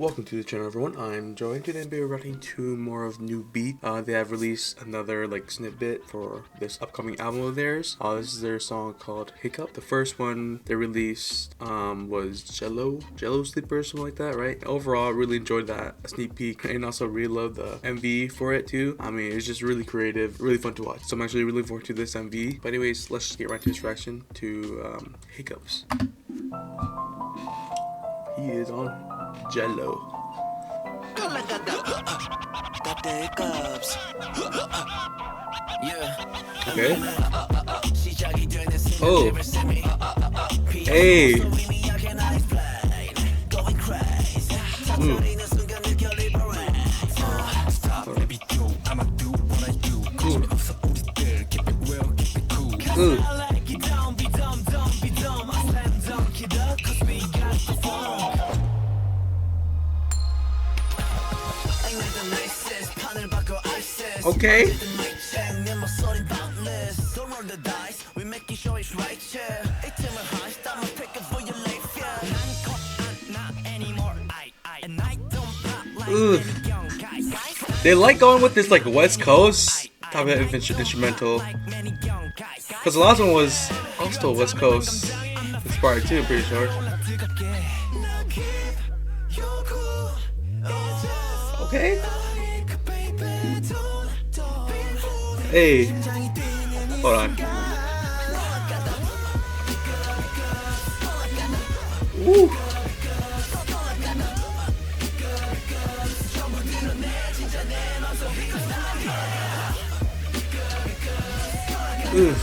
Welcome to the channel, everyone. I'm Joe, and today we're reacting to more of NEWBEAT. They have released another snippet for this upcoming album of theirs. This is their song called HICCUP. The first one they released was JeLLo Sleeper or something like that, right? Overall, I really enjoyed that sneak peek, and also really loved the MV for it too. I mean, it's just really creative, really fun to watch. So I'm actually really looking forward to this MV. But anyways, let's just get right to this reaction to HICCUPS. He is on JeLLo. Got the hiccups. Yeah. Okay. Oh. Hey. Ooh. Okay. Ooh. They like going with this West Coast type of instrumental, because the last one was also West Coast inspired too, I'm pretty sure. Okay. Hey, hold on. Woo. Ooh.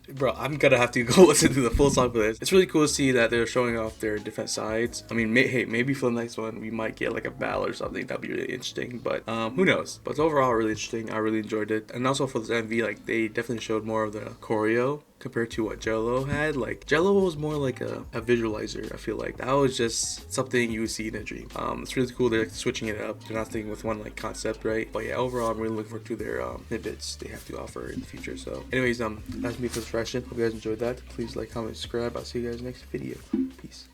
Bro, I'm gonna have to go listen to the full song for this. It's really cool to see that they're showing off their different sides. I mean, hey, maybe for the next one we might get a ballad or something. That'd be really interesting, but who knows. But overall, really interesting. I really enjoyed it. And also for this MV, they definitely showed more of the choreo compared to what JeLLo had. JeLLo was more like a visualizer. I feel like that was just something you would see in a dream. It's really cool. They're switching it up. They're not sticking with one concept, right? But yeah, overall, I'm really looking forward to their snippets they have to offer in the future. So anyways, that's me for this reaction. Hope you guys enjoyed that. Please like, comment, subscribe. I'll see you guys next video. Peace.